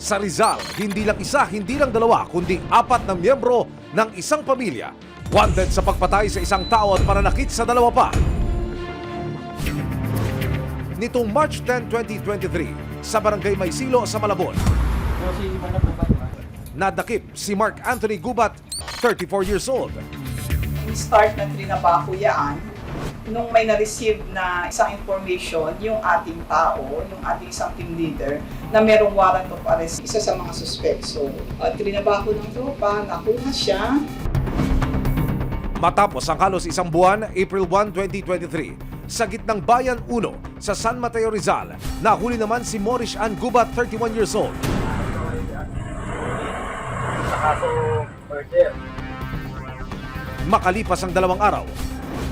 Sa Rizal, hindi lang isa, hindi lang dalawa, kundi 4 na miyembro ng isang pamilya. Wanted sa pagpatay sa isang tao at pananakit sa 2 pa. Nitong March 10, 2023, sa Barangay Maysilo sa Malabon, nadakip si Mark Anthony Gubat, 34 years old. Start na trinabaho yan nung may na-receive na isang information yung ating tao, yung ating isang team leader na merong warrant of arrest, isa sa mga suspect. So, trinabaho ng tropa, nakuha siya. Matapos ang halos isang buwan, April 1, 2023, sa gitnang Bayan 1 sa San Mateo, Rizal, nahuli naman si Morish Ann Gubat, 31 years old. Sa kaso murder. Makalipas ang 2 araw,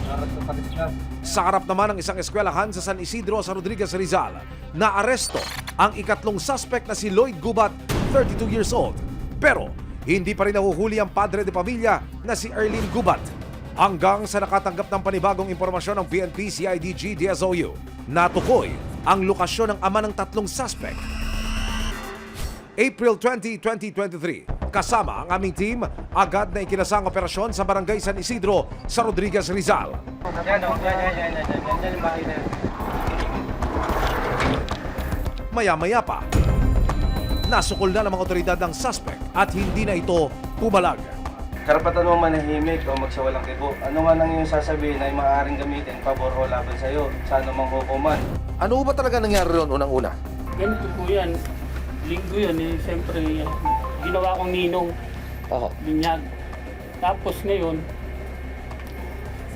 Harap sa palit siya. sa harap naman ng isang eskwelahan sa San Isidro sa Rodriguez, Rizal, naaresto ang ikatlong suspect na si Lloyd Gubat, 32 years old. Pero hindi pa rin nahuhuli ang padre de pamilya na si Erlene Gubat. Hanggang sa nakatanggap ng panibagong impormasyon ng PNP, CIDG, DSOU, natukoy ang lokasyon ng ama ng 3 suspect. April 20, 2023, kasama ang aming team, agad na ikinasang operasyon sa Barangay San Isidro sa Rodriguez, Rizal. Yan o, yan yung bahay na yan. Maya-maya pa, nasukol na ng mga otoridad ng suspect at hindi na ito pumalag. Karapatan mo manahimik o magsawalang kibo. Ano man ang iyong sasabihin ay maaaring gamitin pabor o laban sa iyo sa anumang hukuman. Ano ba talaga nangyari roon unang-una? Ganito po yan. Linggo yan eh. Siyempre, ginawa kong ninong. Binyag. Tapos ngayon,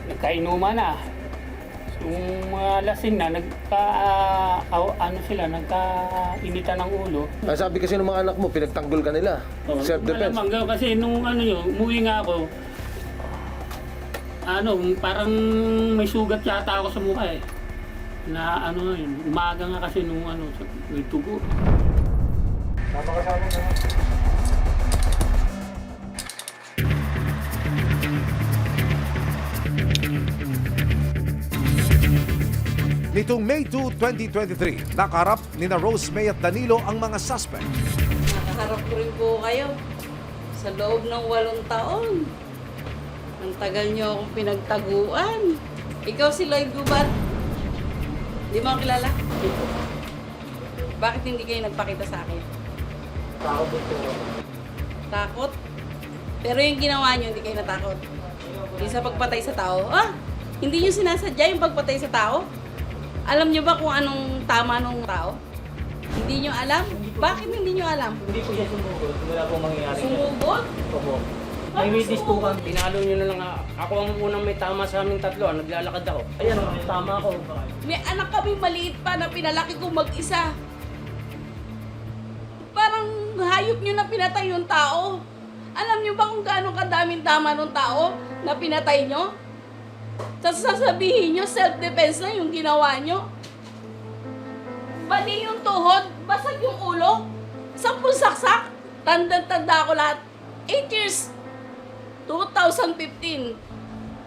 nagkainuman na. Yung mga lasing na, nagkainitan ng ulo. Sabi kasi ng mga anak mo, pinagtanggol ka nila. Self-defense. Malamang kasi nung umuwi nga ako, parang may sugat yata ako sa mukha eh. Na yun, umaga nga kasi nung may tugo. Tama ka sa amin naman. Nitong May 2, 2023, nakaharap ni na Rose May at Danilo ang mga suspect. Nakaharap ko rin po kayo sa loob ng 8 taon. Ang tagal niyo akong pinagtaguan. Ikaw si Lloyd Gubat. Di mo ako kilala? Bakit hindi kayo nagpakita sa akin? Takot ito. Takot? Pero yung ginawa niyo, hindi kayo natakot. Yung sa pagpatay sa tao. Hindi niyo sinasadya yung pagpatay sa tao? Alam niyo ba kung anong tama nung tao? Hindi niyo alam? Bakit hindi niyo alam? Hindi po siya sumugod. Wala pong mangyayari. Sumugod? Opo. May witness po kami. Pinalo nyo na lang ako ang unang may tama sa aming 3. Naglalakad ako. Ayan, may tama ako. May anak kami maliit pa na pinalaki ko mag-isa. Parang hayop nyo na pinatay yung tao. Alam nyo ba kung gaano kadaming tama ng tao na pinatay nyo? Sasabihin nyo, self-defense na yung ginawa nyo. Bali yung tuhod, basag yung ulo, 10 saksak, tanda-tanda ko lahat. 8 years, 2015.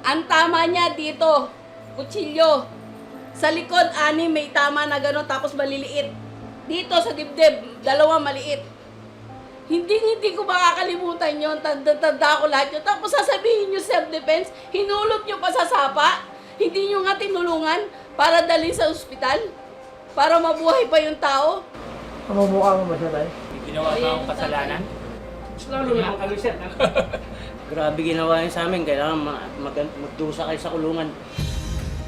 Ang tama niya dito, kutsilyo. Sa likod, 6 may tama na gano'n, tapos maliliit. Dito sa dibdib, 2 maliit. Hindi ko makakalimutan yun. Tanda ko lahat yun. Tapos sasabihin nyo self-defense, hinulot nyo pa sa sapa, hindi nyo nga tinulungan para dalhin sa ospital, para mabuhay pa yung tao. Kamumukha mo ba siya, Tay? Ginawa pa akong kasalanan. Lalo na kami sir. Grabe ginawa yun sa amin. Kailangan magdusa kayo sa kulungan.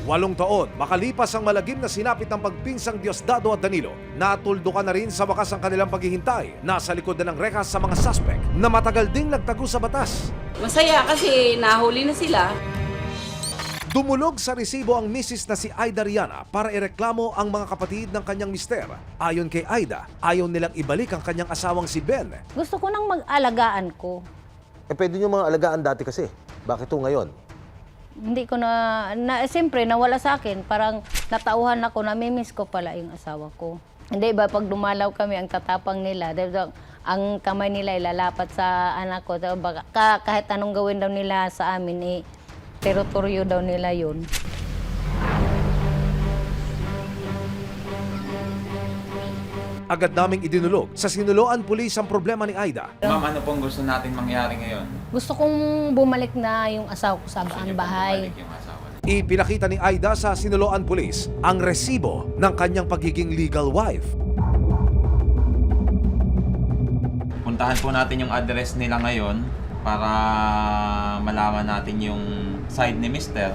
8 taon, makalipas ang malagim na sinapit ng pagpinsang Diosdado at Danilo, natuldukan na rin sa wakas ang kanilang paghihintay. Nasa likod na ng rekas sa mga suspect na matagal ding nagtago sa batas. Masaya kasi nahuli na sila. Dumulog sa resibo ang misis na si Aida Riana para ireklamo ang mga kapatid ng kanyang mister. Ayon kay Aida, ayaw nilang ibalik ang kanyang asawang si Ben. Gusto ko nang mag-alagaan ko. Pwede nyo mga alagaan dati kasi. Bakit ito ngayon? Hindi ko siyempre nawala sa akin. Parang natauhan ako, namimiss ko pala yung asawa ko. Hindi ba, pag dumalaw kami, ang tatapang nila, ang kamay nila ilalapat sa anak ko. Kahit anong gawin daw nila sa amin, teritoryo daw nila yun. Agad naming idinulog sa Sinuloan Police ang problema ni Aida. Ma'am, ano pong gusto natin mangyari ngayon? Gusto kong bumalik na yung asawa ko sa bahay. Balik yung asawa. Ipinakita ni Aida sa Sinuloan Police ang resibo ng kanyang pagiging legal wife. Puntahan po natin yung address nila ngayon para malaman natin yung side ni Mr.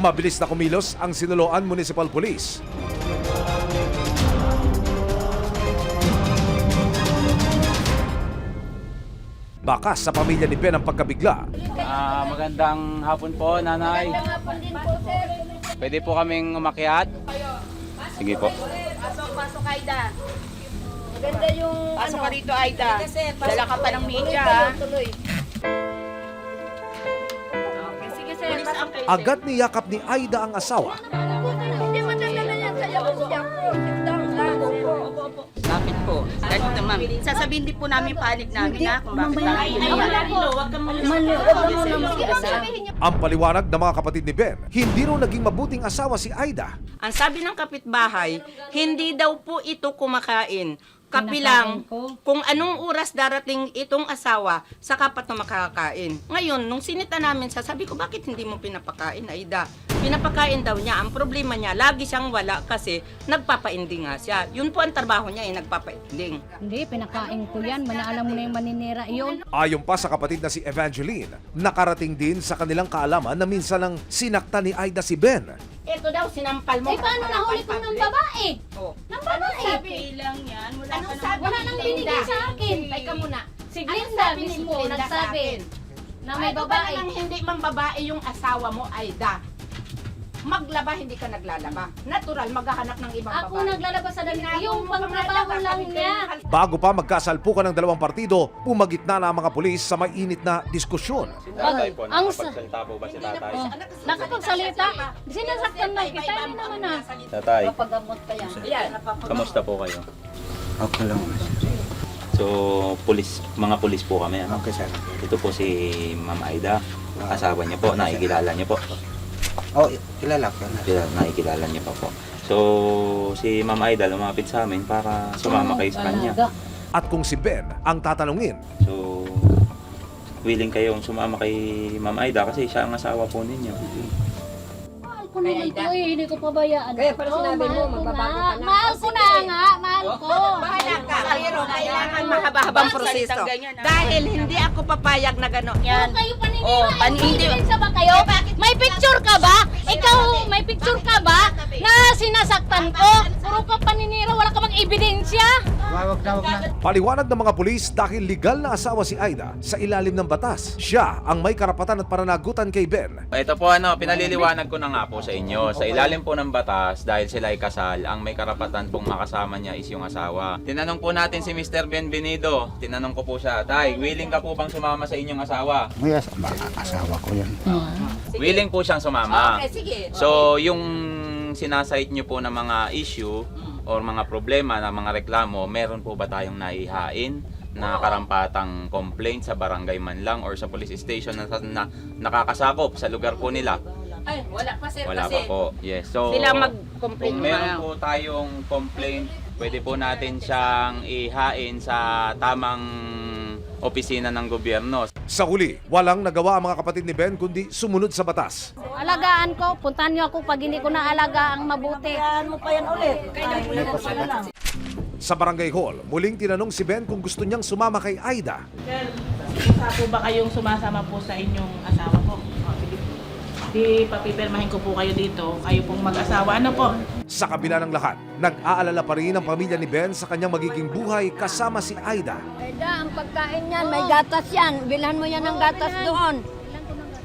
Mabilis na kumilos ang Sinuloan Municipal Police. Bakas sa pamilya ni Ben ang pagkabigla. Magandang hapon po, nanay. Pwede po kaming umakyat? Sige po. Pasok, Aida. Maganda yung Pasok ka dito, Aida. Dala ka pa ng media, ha? Tuloy. Okay, sige, sir. Pasok kayo. Agad niyakap ni Aida ang asawa. Hindi madadala yan sa iyo. Bakit po? Kahit naman, sasabihin din po namin panig namin na kung bakit tayo Huwag ka muna makiasa. Ang paliwanag ng mga kapatid ni Ben, hindi raw naging mabuting asawa si Aida. Ang sabi ng kapitbahay, hindi daw po ito kumakain. Kapilang kung anong oras darating itong asawa, saka pa ito makakain. Ngayon, nung sinita namin, sabi ko, bakit hindi mo pinapakain, Aida? Pinapakain daw niya. Ang problema niya, lagi siyang wala kasi nagpapainding nga siya. Yun po ang trabaho niya, nagpapainding. Hindi, pinakain ko yan. Manaalam mo na yung maninira yun. Ayon pa sa kapatid na si Evangeline, nakarating din sa kanilang kaalaman na minsan lang sinakta ni Aida si Ben. Ito daw, sinampal mo. Eh, paano nahuli ko ng babae? Oh. Ng babae? lang yan? Anong sabi? Wala nang binigay sa akin. Teka muna. Si Anong Glinda sabi ni mismo Glinda sa nagsabi akin? na may Ano ba babae. namang hindi mang babae yung asawa mo, Aida? Maglaba, hindi ka naglalaba. Natural, maghahanap ng ibang Ako babae. naglalabas sa damit. Ginagawa Yung mo pangtrabaho pang lang nagkakabit niya. kayo ng Bago pa magkasalpukan ng dalawang partido, pumagitna na ang mga pulis sa may init na diskusyon. Tatay po, Ang nakapagsalita po ba si tatay? Nakapagsalita. Sinasaktan na kita. Hindi naman na. Tatay, Papagamot kaya. Ayan. kamusta po kayo? Okay lang. So, mga pulis po kami. Ano? Okay, sir. Ito po si Ma'am Aida. Asawa niya po, nakikilala niya po. Oh, kilala ko na. Nakikilala niya pa po. So, si Ma'am Aida lumapit sa amin para sumama kayo sa kanya. At kung si Ben ang tatanungin, So, willing kayong sumama kay Ma'am Aida kasi siya ang asawa po ninyo. Mahal ko naman to eh. Hindi ko pabayaan. Kaya pala sinabi mo, magbabago ka na. Mahal ko na nga. Mahal ko. Bahala ka, pero kailangan mahaba-habang proseso. Dahil hindi ako papayag na gano'n. Yan. Kayo paniniwala. Oh, Hindi ba kayo? May picture ka ba? Ikaw, may picture ka ba na sinasaktan ko? Puro ka paninira, wala ka bang ebidensya? Wag na. paliwanag ng mga pulis dahil legal na asawa si Aida sa ilalim ng batas. Siya ang may karapatan at pananagutan kay Ben. Ito po pinaliliwanag ko na nga po sa inyo. Sa ilalim po ng batas, dahil sila ay kasal, ang may karapatan pong makasama niya is yung asawa. Tinanong po natin si Mr. Benvenido. Tinanong ko po siya, Tay, willing ka po bang sumama sa inyong asawa? Yes, asawa ko yan. Willing po siyang sumama. Okay, sige. So, yung sinasite nyo po na mga issue or mga problema na mga reklamo, meron po ba tayong naihain na karampatang complaint sa barangay man lang or sa police station na nakakasakop sa lugar po nila? Ay, wala pa sir Wala kasi. pa po. Yes. So, Sila mag-complain kung meron na. po tayong complaint, pwede po natin siyang ihain sa tamang opisina ng gobyerno. Sa huli, walang nagawa ang mga kapatid ni Ben kundi sumunod sa batas. Alagaan ko. Puntahan niyo ako pag hindi ko na alagaan mabuti. Sa barangay hall, muling tinanong si Ben kung gusto niyang sumama kay Aida. Sir, isa po ba kayong sumasama po sa inyong asawa po? O, sige po. Di papipirmahin ko po kayo dito. Kayo pong mag-asawa. Ano po? Sa kabila ng lahat, nag-aalala pa rin ang pamilya ni Ben sa kanyang magiging buhay kasama si Aida. Aida, ang pagkain yan, may gatas yan. Bilhan mo yan ng gatas doon.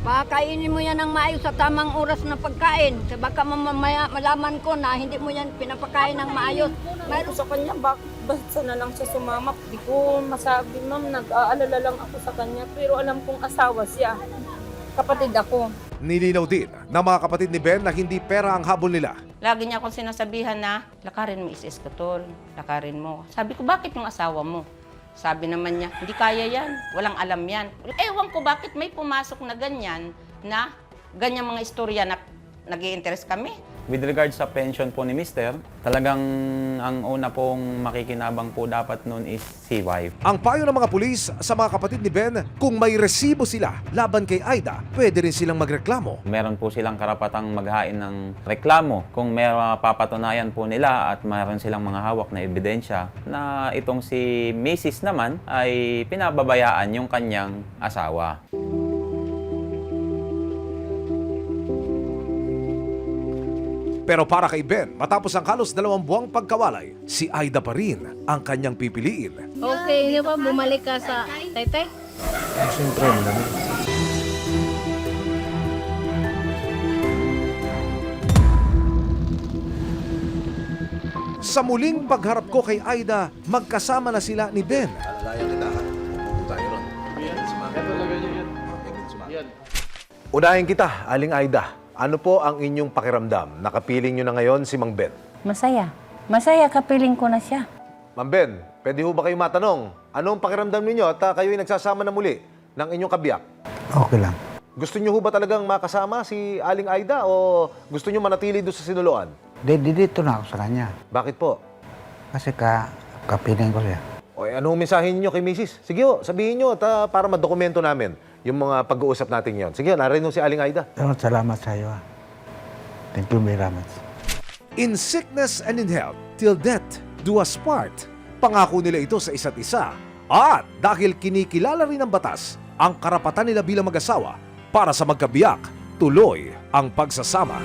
Pakainin mo yan ng maayos sa tamang oras na pagkain. Kasi baka mamaya malaman ko na hindi mo yan pinapakain ng maayos. Mayroon sa kanya, basta na lang siya sumama. Di ko masabi, ma'am, nag-aalala lang ako sa kanya. Pero alam kong asawa siya. Kapatid ako. Nilinaw din ng mga kapatid ni Ben na hindi pera ang habol nila. Lagi niya akong sinasabihan na, lakarin mo is-eskatol, lakarin mo. Sabi ko, bakit yung asawa mo? Sabi naman niya, hindi kaya yan, walang alam yan. Ewan ko bakit may pumasok na ganyan mga istorya na nag-i-interest kami. With regards sa pension po ni Mr., talagang ang una pong makikinabang po dapat nun is si wife. Ang payo ng mga pulis sa mga kapatid ni Ben, kung may resibo sila laban kay Aida, pwede rin silang magreklamo. Meron po silang karapatang maghain ng reklamo kung may papatunayan po nila at mayroon silang mga hawak na ebidensya na itong si Mrs. naman ay pinababayaan yung kanyang asawa. Pero para kay Ben, matapos ang halos 2 buwang pagkawalay, si Aida pa rin ang kanyang pipiliin. Okay, hindi ba bumalik ka sa Taytay? Siyempre, madami. Sa muling pagharap ko kay Aida, magkasama na sila ni Ben. Alalayan kita ha. Pupunta tayo ron. Unahin kita, Aling Aida. Ano po ang inyong pakiramdam? Nakapiling nyo na ngayon si Mang Ben. Masaya. Masaya, kapiling ko na siya. Mang Ben, pwede ho ba kayo matanong? Anong pakiramdam ninyo at kayo'y nagsasama na muli ng inyong kabiyak? Okay lang. Gusto nyo ho ba talagang makasama si Aling Aida o gusto nyo manatili doon sa sinuloan? Dito na ako sa kanya. Bakit po? Kasi kapiling ko siya. O anong mensahe niyo kay Mrs.? Sige ho, sabihin nyo at para madokumento namin yung mga pag-uusap natin yon. Sige, narinig si Aling Aida. Salamat sa iyo. Thank you very much. In sickness and in health, till death do us part. Pangako nila ito sa isa't isa. At dahil kinikilala rin ng batas ang karapatan nila bilang mag-asawa para sa magkabiyak, tuloy ang pagsasama.